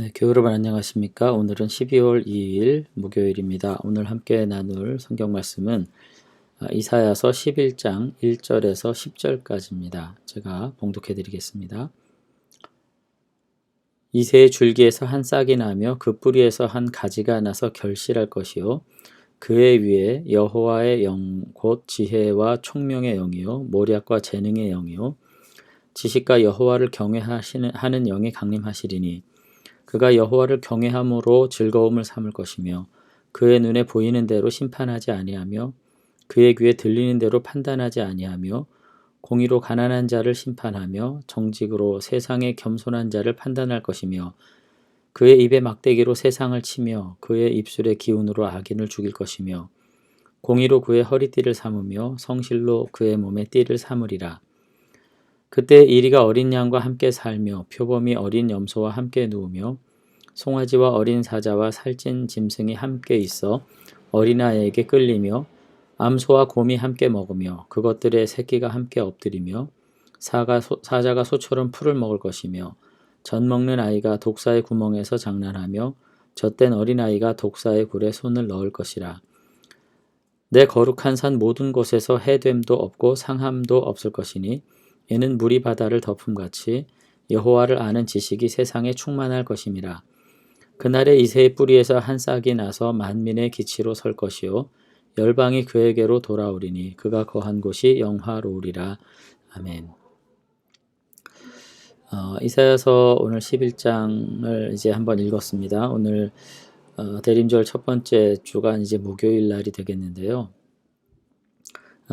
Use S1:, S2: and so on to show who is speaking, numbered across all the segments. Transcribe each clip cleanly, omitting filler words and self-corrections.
S1: 네, 교회 여러분 안녕하십니까? 오늘은 12월 2일 목요일입니다. 오늘 함께 나눌 성경 말씀은 이사야서 11장 1절에서 10절까지입니다. 제가 봉독해 드리겠습니다. 이새의 줄기에서 한 싹이 나며 그 뿌리에서 한 가지가 나서 결실할 것이요 그의 위에 여호와의 영 곧 지혜와 총명의 영이요 모략과 재능의 영이요 지식과 여호와를 경외하는 영이 강림하시리니 그가 여호와를 경외함으로 즐거움을 삼을 것이며 그의 눈에 보이는 대로 심판하지 아니하며 그의 귀에 들리는 대로 판단하지 아니하며 공의로 가난한 자를 심판하며 정직으로 세상의 겸손한 자를 판단할 것이며 그의 입에 막대기로 세상을 치며 그의 입술의 기운으로 악인을 죽일 것이며 공의로 그의 허리띠를 삼으며 성실로 그의 몸에 띠를 삼으리라. 그때 이리가 어린 양과 함께 살며 표범이 어린 염소와 함께 누우며 송아지와 어린 사자와 살찐 짐승이 함께 있어 어린아이에게 끌리며 암소와 곰이 함께 먹으며 그것들의 새끼가 함께 엎드리며 사자가 소처럼 풀을 먹을 것이며 젖 먹는 아이가 독사의 구멍에서 장난하며 젖된 어린아이가 독사의 굴에 손을 넣을 것이라. 내 거룩한 산 모든 곳에서 해됨도 없고 상함도 없을 것이니 이는 물이 바다를 덮음같이 여호와를 아는 지식이 세상에 충만할 것임이라. 그날에 이새의 뿌리에서 한 싹이 나서 만민의 기치로 설 것이요 열방이 그에게로 돌아오리니 그가 거한 곳이 영화로우리라. 아멘. 이사야서 오늘 11장을 이제 한번 읽었습니다. 오늘 대림절 첫 번째 주가 이제 목요일 날이 되겠는데요.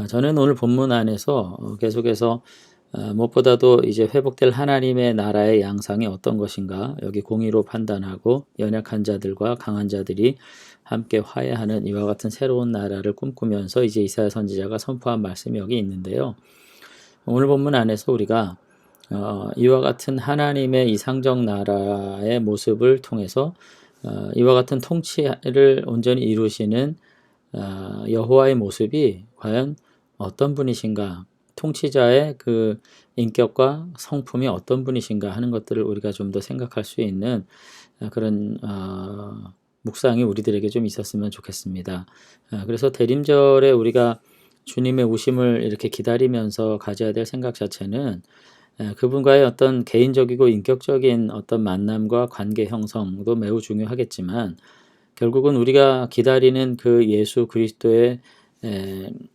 S1: 저는 오늘 본문 안에서 계속해서 무엇보다도 이제 회복될 하나님의 나라의 양상이 어떤 것인가, 여기 공의로 판단하고 연약한 자들과 강한 자들이 함께 화해하는 이와 같은 새로운 나라를 꿈꾸면서 이제 이사야 선지자가 선포한 말씀이 여기 있는데요. 오늘 본문 안에서 우리가 이와 같은 하나님의 이상적 나라의 모습을 통해서 이와 같은 통치를 온전히 이루시는 여호와의 모습이 과연 어떤 분이신가, 통치자의 그 인격과 성품이 어떤 분이신가 하는 것들을 우리가 좀 더 생각할 수 있는 그런 묵상이 우리들에게 좀 있었으면 좋겠습니다. 그래서 대림절에 우리가 주님의 오심을 이렇게 기다리면서 가져야 될 생각 자체는 그분과의 어떤 개인적이고 인격적인 어떤 만남과 관계 형성도 매우 중요하겠지만 결국은 우리가 기다리는 그 예수 그리스도의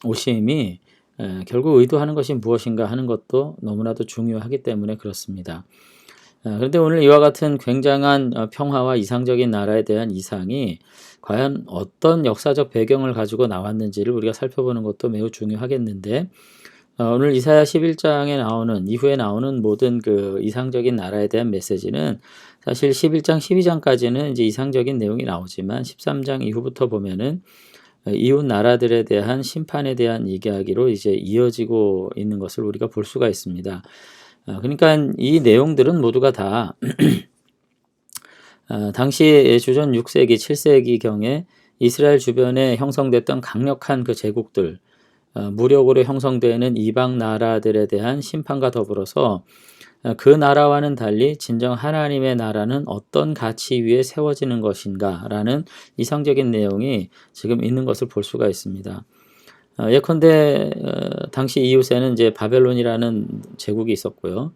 S1: 오심이 결국 의도하는 것이 무엇인가 하는 것도 너무나도 중요하기 때문에 그렇습니다. 그런데 오늘 이와 같은 굉장한 평화와 이상적인 나라에 대한 이상이 과연 어떤 역사적 배경을 가지고 나왔는지를 우리가 살펴보는 것도 매우 중요하겠는데 오늘 이사야 11장에 나오는 이후에 나오는 모든 그 이상적인 나라에 대한 메시지는 사실 11장 12장까지는 이제 이상적인 내용이 나오지만 13장 이후부터 보면은 이웃 나라들에 대한 심판에 대한 이야기로 이제 이어지고 있는 것을 우리가 볼 수가 있습니다. 그러니까 이 내용들은 모두가 다 당시 주전 6세기, 7세기경에 이스라엘 주변에 형성됐던 강력한 그 제국들, 무력으로 형성되는 이방 나라들에 대한 심판과 더불어서 그 나라와는 달리 진정 하나님의 나라는 어떤 가치 위에 세워지는 것인가 라는 이상적인 내용이 지금 있는 것을 볼 수가 있습니다. 예컨대 당시 이웃에는 이제 바벨론이라는 제국이 있었고요.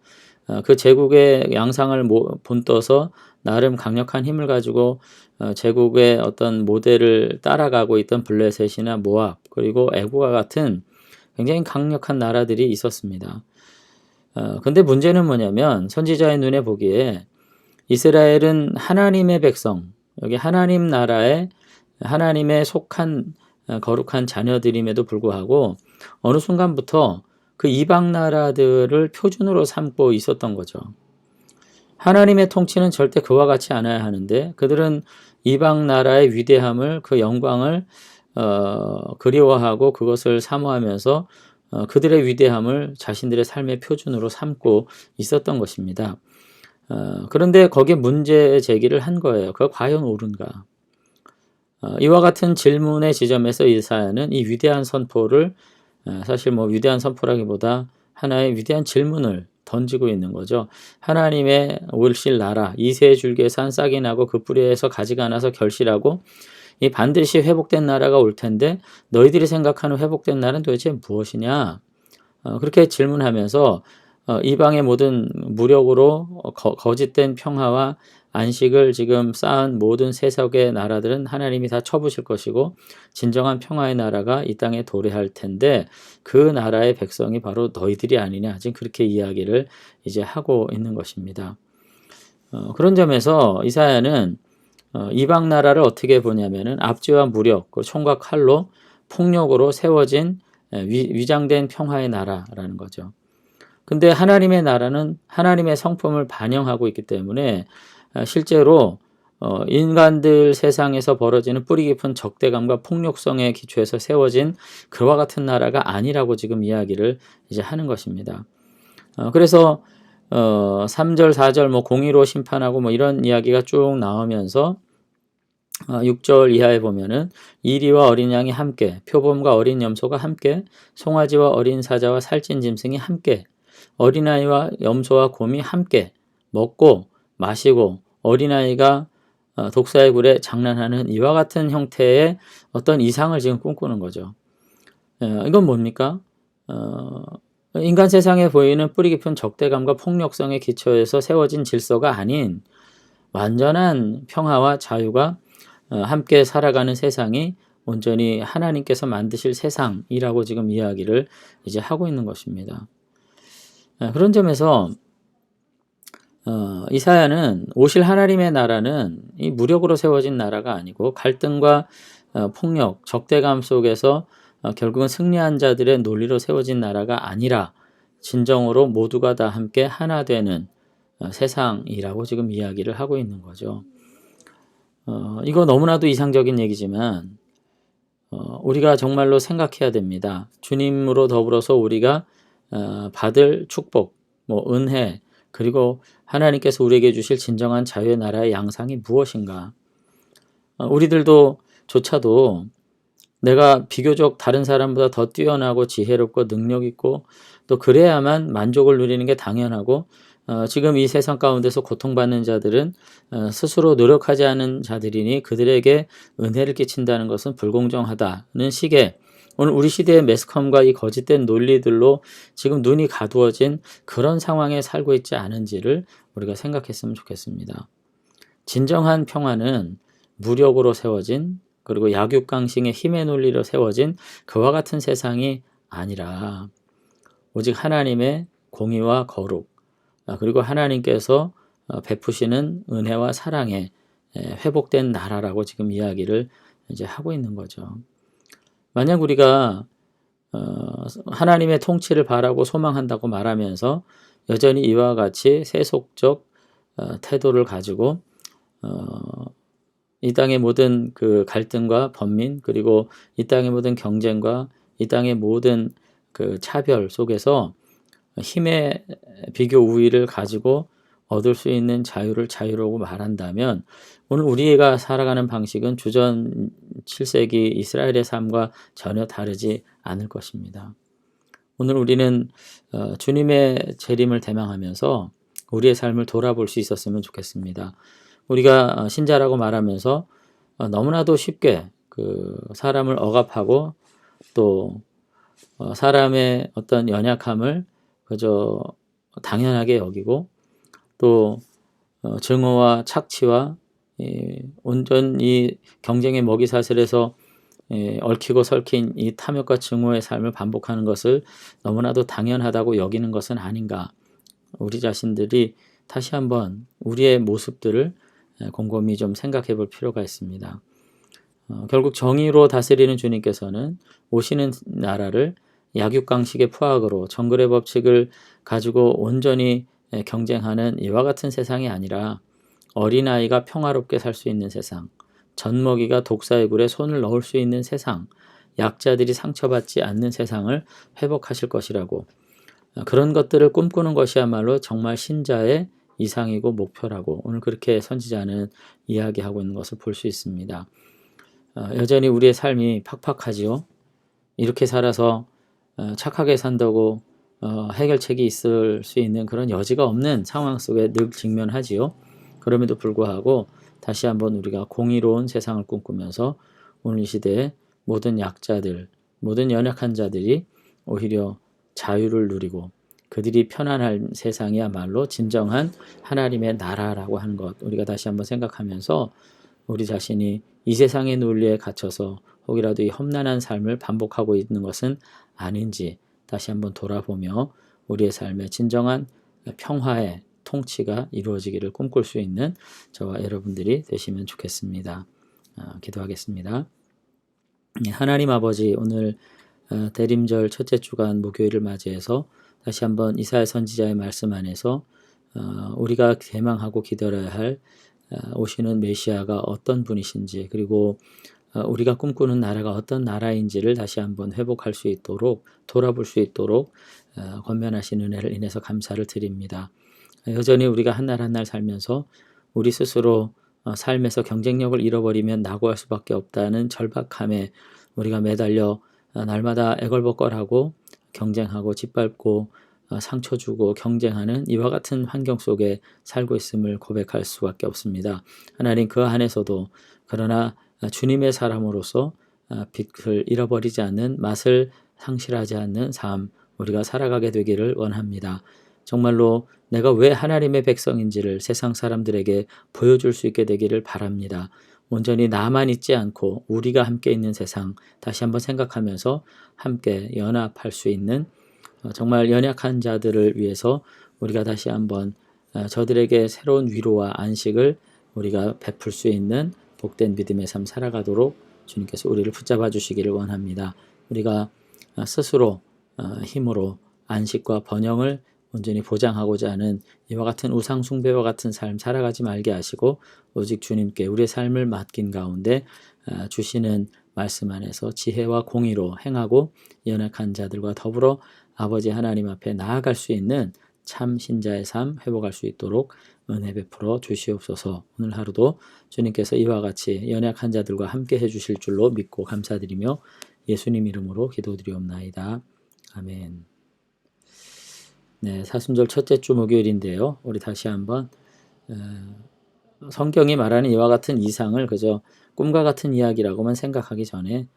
S1: 그 제국의 양상을 본떠서 나름 강력한 힘을 가지고 제국의 어떤 모델을 따라가고 있던 블레셋이나 모압 그리고 애국과 같은 굉장히 강력한 나라들이 있었습니다. 근데 문제는 뭐냐면 선지자의 눈에 보기에 이스라엘은 하나님의 백성, 여기 하나님 나라에 하나님의 속한 거룩한 자녀들임에도 불구하고 어느 순간부터 그 이방 나라들을 표준으로 삼고 있었던 거죠. 하나님의 통치는 절대 그와 같이 않아야 하는데 그들은 이방 나라의 위대함을, 그 영광을 그리워하고 그것을 사모하면서 그들의 위대함을 자신들의 삶의 표준으로 삼고 있었던 것입니다. 그런데 거기에 문제 제기를 한 거예요. 그가 과연 옳은가? 이와 같은 질문의 지점에서 이사야는 이 위대한 선포를 사실 뭐 위대한 선포라기보다 하나의 위대한 질문을 던지고 있는 거죠. 하나님의 오실 나라, 이새 줄기에서 싹이 나고 그 뿌리에서 가지가 나서 결실하고 이 반드시 회복된 나라가 올 텐데 너희들이 생각하는 회복된 나라는 도대체 무엇이냐? 그렇게 질문하면서 이방의 모든 무력으로 거짓된 평화와 안식을 지금 쌓은 모든 세속의 나라들은 하나님이 다 쳐부실 것이고 진정한 평화의 나라가 이 땅에 도래할 텐데 그 나라의 백성이 바로 너희들이 아니냐, 지금 그렇게 이야기를 이제 하고 있는 것입니다. 그런 점에서 이사야는 이방 나라를 어떻게 보냐면은 압제와 무력, 총과 칼로 폭력으로 세워진 위장된 평화의 나라라는 거죠. 근데 하나님의 나라는 하나님의 성품을 반영하고 있기 때문에 실제로 인간들 세상에서 벌어지는 뿌리 깊은 적대감과 폭력성에 기초해서 세워진 그와 같은 나라가 아니라고 지금 이야기를 이제 하는 것입니다. 그래서 3절, 4절 뭐 공의로 심판하고 뭐 이런 이야기가 쭉 나오면서 6절 이하에 보면은 이리와 어린 양이 함께, 표범과 어린 염소가 함께, 송아지와 어린 사자와 살찐 짐승이 함께, 어린아이와 염소와 곰이 함께 먹고 마시고 어린아이가 독사의 굴에 장난하는 이와 같은 형태의 어떤 이상을 지금 꿈꾸는 거죠. 이건 뭡니까? 인간 세상에 보이는 뿌리 깊은 적대감과 폭력성에 기초해서 세워진 질서가 아닌 완전한 평화와 자유가 함께 살아가는 세상이 온전히 하나님께서 만드실 세상이라고 지금 이야기를 이제 하고 있는 것입니다. 그런 점에서 이사야는 오실 하나님의 나라는 이 무력으로 세워진 나라가 아니고 갈등과 폭력, 적대감 속에서 결국은 승리한 자들의 논리로 세워진 나라가 아니라 진정으로 모두가 다 함께 하나 되는 세상이라고 지금 이야기를 하고 있는 거죠. 이거 너무나도 이상적인 얘기지만 우리가 정말로 생각해야 됩니다. 주님으로 더불어서 우리가 받을 축복, 뭐 은혜, 그리고 하나님께서 우리에게 주실 진정한 자유의 나라의 양상이 무엇인가? 우리들도 조차도 내가 비교적 다른 사람보다 더 뛰어나고 지혜롭고 능력 있고 또 그래야만 만족을 누리는 게 당연하고 지금 이 세상 가운데서 고통받는 자들은 스스로 노력하지 않은 자들이니 그들에게 은혜를 끼친다는 것은 불공정하다는 식의 오늘 우리 시대의 매스컴과 이 거짓된 논리들로 지금 눈이 가두어진 그런 상황에 살고 있지 않은지를 우리가 생각했으면 좋겠습니다. 진정한 평화는 무력으로 세워진 그리고 약육강식의 힘의 논리로 세워진 그와 같은 세상이 아니라 오직 하나님의 공의와 거룩 그리고 하나님께서 베푸시는 은혜와 사랑에 회복된 나라라고 지금 이야기를 이제 하고 있는 거죠. 만약 우리가 하나님의 통치를 바라고 소망한다고 말하면서 여전히 이와 같이 세속적 태도를 가지고 이 땅의 모든 그 갈등과 번민 그리고 이 땅의 모든 경쟁과 이 땅의 모든 그 차별 속에서 힘의 비교 우위를 가지고 얻을 수 있는 자유를 자유라고 말한다면 오늘 우리가 살아가는 방식은 주전 7세기 이스라엘의 삶과 전혀 다르지 않을 것입니다. 오늘 우리는 주님의 재림을 대망하면서 우리의 삶을 돌아볼 수 있었으면 좋겠습니다. 우리가 신자라고 말하면서 너무나도 쉽게 그 사람을 억압하고 또 사람의 어떤 연약함을 그저 당연하게 여기고 또 증오와 착취와 온전히 경쟁의 먹이사슬에서 얽히고 설킨 이 탐욕과 증오의 삶을 반복하는 것을 너무나도 당연하다고 여기는 것은 아닌가. 우리 자신들이 다시 한번 우리의 모습들을 곰곰이 좀 생각해 볼 필요가 있습니다. 결국 정의로 다스리는 주님께서는 오시는 나라를 약육강식의 포악으로 정글의 법칙을 가지고 온전히 경쟁하는 이와 같은 세상이 아니라 어린아이가 평화롭게 살 수 있는 세상, 젖먹이가 독사의 굴에 손을 넣을 수 있는 세상, 약자들이 상처받지 않는 세상을 회복하실 것이라고 그런 것들을 꿈꾸는 것이야말로 정말 신자의 이상이고 목표라고 오늘 그렇게 선지자는 이야기하고 있는 것을 볼 수 있습니다. 여전히 우리의 삶이 팍팍하지요. 이렇게 살아서 착하게 산다고 해결책이 있을 수 있는 그런 여지가 없는 상황 속에 늘 직면하지요. 그럼에도 불구하고 다시 한번 우리가 공의로운 세상을 꿈꾸면서 오늘 이 시대에 모든 약자들, 모든 연약한 자들이 오히려 자유를 누리고 그들이 편안한 세상이야말로 진정한 하나님의 나라라고 하는 것, 우리가 다시 한번 생각하면서 우리 자신이 이 세상의 논리에 갇혀서 혹이라도 이 험난한 삶을 반복하고 있는 것은 아닌지 다시 한번 돌아보며 우리의 삶에 진정한 평화의 통치가 이루어지기를 꿈꿀 수 있는 저와 여러분들이 되시면 좋겠습니다. 기도하겠습니다. 하나님 아버지, 오늘 대림절 첫째 주간 목요일을 맞이해서 다시 한번 이사야 선지자의 말씀 안에서 우리가 대망하고 기다려야 할 오시는 메시아가 어떤 분이신지, 그리고 우리가 꿈꾸는 나라가 어떤 나라인지를 다시 한번 회복할 수 있도록, 돌아볼 수 있도록 권면하신 은혜를 인해서 감사를 드립니다. 여전히 우리가 한 날 한 날 살면서 우리 스스로 삶에서 경쟁력을 잃어버리면 낙오할 수밖에 없다는 절박함에 우리가 매달려 날마다 애걸복걸하고 경쟁하고 짓밟고 상처 주고 경쟁하는 이와 같은 환경 속에 살고 있음을 고백할 수밖에 없습니다. 하나님, 그 안에서도 그러나 주님의 사람으로서 빛을 잃어버리지 않는, 맛을 상실하지 않는 삶 우리가 살아가게 되기를 원합니다. 정말로 내가 왜 하나님의 백성인지를 세상 사람들에게 보여줄 수 있게 되기를 바랍니다. 온전히 나만 있지 않고 우리가 함께 있는 세상 다시 한번 생각하면서 함께 연합할 수 있는, 정말 연약한 자들을 위해서 우리가 다시 한번 저들에게 새로운 위로와 안식을 우리가 베풀 수 있는 복된 믿음의 삶 살아가도록 주님께서 우리를 붙잡아 주시기를 원합니다. 우리가 스스로 힘으로 안식과 번영을 온전히 보장하고자 하는 이와 같은 우상 숭배와 같은 삶 살아가지 말게 하시고, 오직 주님께 우리의 삶을 맡긴 가운데 주시는 말씀 안에서 지혜와 공의로 행하고 연약한 자들과 더불어 아버지 하나님 앞에 나아갈 수 있는 참 신자의 삶 회복할 수 있도록 은혜 베풀어 주시옵소서. 오늘 하루도 주님께서 이와 같이 연약한 자들과 함께 해주실 줄로 믿고 감사드리며 예수님 이름으로 기도드리옵나이다. 아멘. 네, 사순절 첫째 주 목요일인데요. 우리 다시 한번 성경이 말하는 이와 같은 이상을 그저 꿈과 같은 이야기라고만 생각하기 전에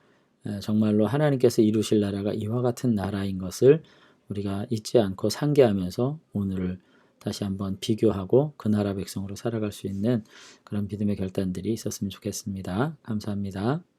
S1: 정말로 하나님께서 이루실 나라가 이와 같은 나라인 것을 우리가 잊지 않고 상기하면서 오늘을 다시 한번 비교하고 그 나라 백성으로 살아갈 수 있는 그런 믿음의 결단들이 있었으면 좋겠습니다. 감사합니다.